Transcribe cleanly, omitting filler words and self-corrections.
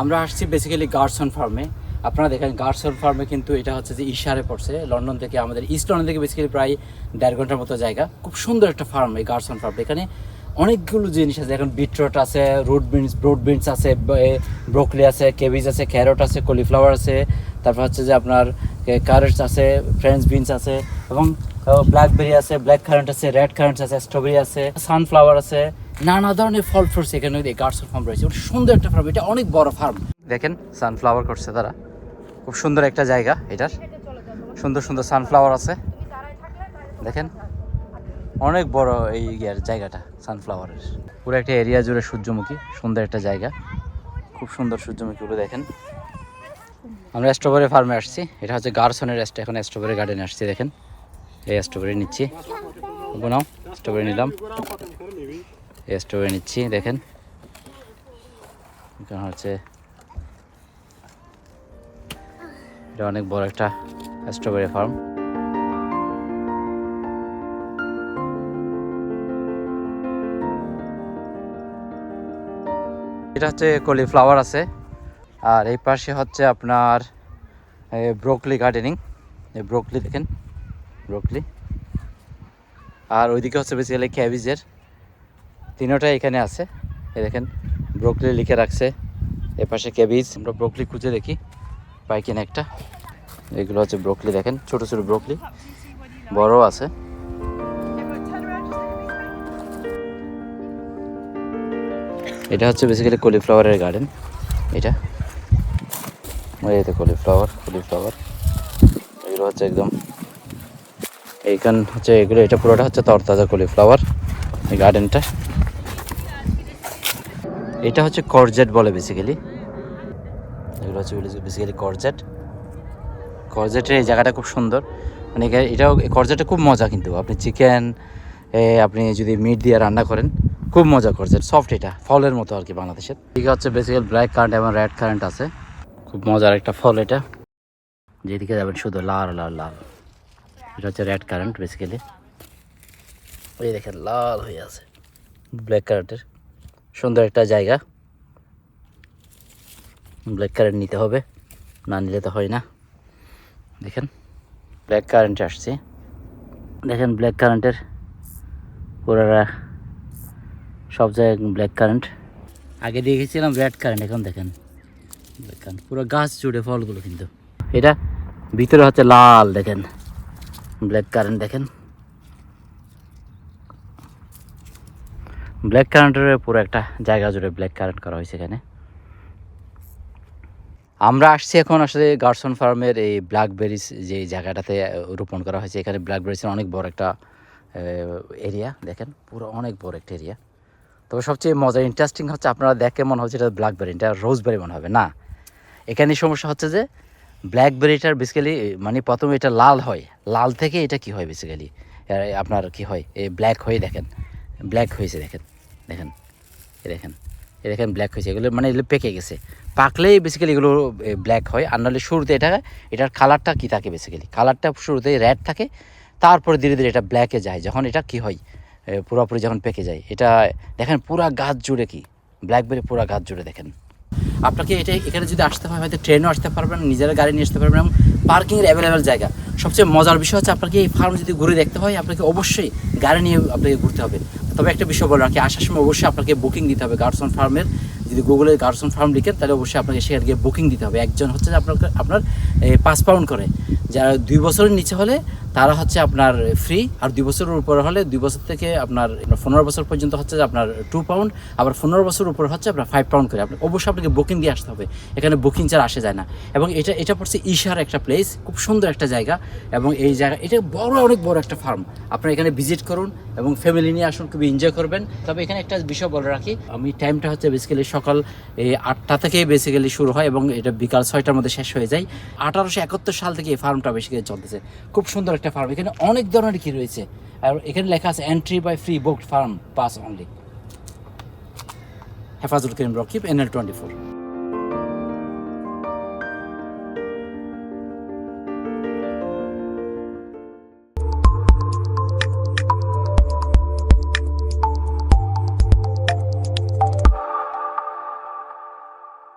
আমরা আসছি বেসিক্যালি গার্ডসন ফার্মে। আপনারা দেখেন গার্ডসন ফার্মে কিন্তু এটা হচ্ছে যে ইশারে পড়ছে লন্ডন থেকে, আমাদের ইস্ট লন্ডন থেকে বেসিক্যালি প্রায় 1.5 ঘন্টার মতো জায়গা। খুব সুন্দর একটা ফার্ম এই গার্ডসন ফার্মটা। এখানে অনেকগুলো জিনিস আছে, এখন বিটরুট আছে, ব্রড বিনস আছে, ব্রোকলি আছে, কেবিজ আছে, ক্যারট আছে, কলিফ্লাওয়ার আছে, তারপর হচ্ছে যে আপনার ক্যারেটস আছে, ফ্রেঞ্চ বিনস আছে, এবং ব্ল্যাকবেরি আছে, ব্ল্যাক কারেন্ট আছে, রেড কারেন্ট আছে, স্ট্রবেরি আছে, সানফ্লাওয়ার আছে, নানা ধরনের ফল ফ্রুটস এখানে গার্ডসন ফার্ম রয়েছে। সুন্দর একটা ফার্ম, এটা অনেক বড় ফার্ম। দেখেন সানফ্লাওয়ার করছে তারা, খুব সুন্দর একটা জায়গা। এটার সুন্দর সুন্দর সানফ্লাওয়ার আছে, দেখেন অনেক বড় এই জায়গাটা সানফ্লাওয়ারের। পুরো একটা এরিয়া জুড়ে সূর্যমুখী, সুন্দর একটা জায়গা, খুব সুন্দর সূর্যমুখীগুলো দেখেন। আমরা স্ট্রবেরি ফার্মে আসছি, এটা হচ্ছে গার্ডসনের এখন স্ট্রবেরি গার্ডেনে আসছি। দেখেন এই স্ট্রবেরি নিচ্ছি, নাও স্ট্রবেরি নিলাম, এই স্ট্রবেরি নিচ্ছি। দেখেন এখানে হচ্ছে এটা অনেক বড় একটা স্ট্রবেরি ফার্ম। এটা হচ্ছে কলিফ্লাওয়ার আছে, আর এই পাশে হচ্ছে আপনার ব্রোকলি গার্ডেনিং। এই ব্রোকলি দেখেন, ব্রোকলি। আর ওইদিকে হচ্ছে বেসিক্যালি ক্যাবিজের, তিনোটাই এখানে আছে। এই দেখেন ব্রোকলি লিখে রাখছে, এ পাশে ক্যাবিজ। আমরা ব্রোকলি খুঁজে দেখি পাই কিনা একটা। এগুলো হচ্ছে ব্রোকলি, দেখেন ছোট ছোট ব্রোকলি, বড় আছে। এটা হচ্ছে বেসিক্যালি কলিফ্লাওয়ারের গার্ডেন। এটা কলিফ্লাওয়ার এগুলো হচ্ছে একদম এইখান হচ্ছে এগুলো, এটা পুরোটা হচ্ছে তরতাজা কলিফ্লাওয়ার এই গার্ডেনটা। এটা হচ্ছে করজেট বলে বেসিক্যালি, এগুলো হচ্ছে বেসিক্যালি করজেটের এই জায়গাটা খুব সুন্দর। মানে এটাও করজেটটা খুব মজা, কিন্তু আপনি চিকেন আপনি যদি মিট দিয়ে রান্না করেন খুব মজা। করজেট সফট, এটা ফলের মতো আর কি বাংলাদেশের। এদিকে হচ্ছে বেসিক্যালি ব্ল্যাক কারেন্ট এবং রেড কারেন্ট আছে, খুব মজার একটা ফল এটা। যেদিকে যাবেন শুধু লাল লাল লাল, এটা হচ্ছে রেড কারেন্ট বেসিক্যালি। এই দেখেন লাল হয়ে আছে ব্ল্যাক কারেন্টের, সুন্দর একটা জায়গা। ব্ল্যাক কারেন্ট নিতে হবে, না নিলে তো হয় না। দেখেন ব্ল্যাক কারেন্টে আসছি, দেখেন ব্ল্যাক কারেন্টের পুরোটা সব জায়গায় ব্ল্যাক কারেন্ট। আগে দেখেছিলাম রেড কারেন্ট, এখন দেখেন ব্ল্যাক কারেন্ট পুরো গাছ জুড়ে ফলগুলো। কিন্তু এটা ভিতরে হচ্ছে লাল, দেখেন ব্ল্যাক কারেন্ট। দেখেন ব্ল্যাক কারেন্টের পুরো একটা জায়গা জুড়ে ব্ল্যাক কারেন্ট করা হয়েছে এখানে। আমরা আসছি এখন আসলে গার্ডসন ফার্মের এই ব্ল্যাকবেরিজ যে জায়গাটাতে রোপণ করা হয়েছে। এখানে ব্ল্যাকবেরিজের অনেক বড় একটা এরিয়া, দেখেন পুরো অনেক বড় একটা এরিয়া। তবে সবচেয়ে মজার ইন্টারেস্টিং হচ্ছে, আপনারা দেখে মনে হচ্ছে এটা ব্ল্যাকবেরি, এটা রোজবেরি মনে হবে না। এখানে সমস্যা হচ্ছে যে ব্ল্যাকবেরিটার বেসিক্যালি মানে প্রথমে এটা লাল হয়, লাল থেকে এটা কি হয় বেসিক্যালি আপনার কি হয় এই ব্ল্যাক হয়ে, দেখেন ব্ল্যাক হয়েছে। দেখেন দেখেন দেখেন ব্ল্যাক হয়েছে, এগুলো মানে এগুলো পেকে গেছে। পাকলেই বেসিক্যালি এগুলো ব্ল্যাক হয়। আর নাহলে শুরুতে এটার কালারটা কী থাকে বেসিক্যালি, কালারটা শুরুতে রেড থাকে, তারপরে ধীরে ধীরে এটা ব্ল্যাকে যায় যখন এটা কি হয় পুরোপুরি যখন পেকে যায়। এটা দেখেন পুরা গাছ জুড়ে কি ব্ল্যাকবেরি, পুরা গাছ জুড়ে। দেখেন আপনাকে এখানে যদি আসতে হয় হয়তো ট্রেনও আসতে পারবেন, নিজের গাড়ি নিয়ে আসতে পারবেন, এবং পার্কিংয়ের অ্যাভেলেবেল জায়গা। সবচেয়ে মজার বিষয় হচ্ছে, আপনাকে এই ফার্ম যদি ঘুরে দেখতে হয় আপনাকে অবশ্যই গাড়ি নিয়ে আপনাকে ঘুরতে হবে। তবে একটা বিষয় বলো আর কি, আসার সময় অবশ্যই আপনাকে বুকিং দিতে হবে গার্ডসন ফার্মের। যদি গুগলে গার্ডসন ফার্ম লিখেন তাহলে অবশ্যই আপনাকে সেখানে গিয়ে বুকিং দিতে হবে। একজন হচ্ছে যে আপনার 5 পাউন্ড করে, যারা 2 বছরের নিচে হলে তারা হচ্ছে আপনার ফ্রি, আর 2 বছরের উপরে হলে 2 বছর থেকে আপনার 15 বছর পর্যন্ত হচ্ছে যে আপনার 2 পাউন্ড, আবার 15 বছর উপরে হচ্ছে আপনার 5 পাউন্ড করে। অবশ্যই আপনাকে বুকিং দিয়ে আসতে হবে, এখানে বুকিং ছাড়া আসা যায় না। এবং এটা পড়ছে ঈশার একটা প্লেস, খুব সুন্দর একটা জায়গা। এবং এই জায়গা এটা অনেক বড় একটা ফার্ম। আপনারা এখানে ভিজিট করুন এবং ফ্যামিলি নিয়ে আসুন, খুবই এনজয় করবেন। তবে এখানে একটা বিষয় বলে রাখি, আমি টাইমটা হচ্ছে বেসিক্যালি সকাল 8টা থেকে বেসিক্যালি শুরু হয় এবং এটা বিকাল 6টার মধ্যে শেষ হয়ে যায়। 1871 সাল থেকে এই ফার্মটা বেসিক্যালি চলতেছে। খুব সুন্দর একটা ফার্ম, এখানে অনেক ধরনের কি রয়েছে। আর এখানে লেখা আছে entry by free booked form pass only. Hefazul Karim Rakib, NL 24।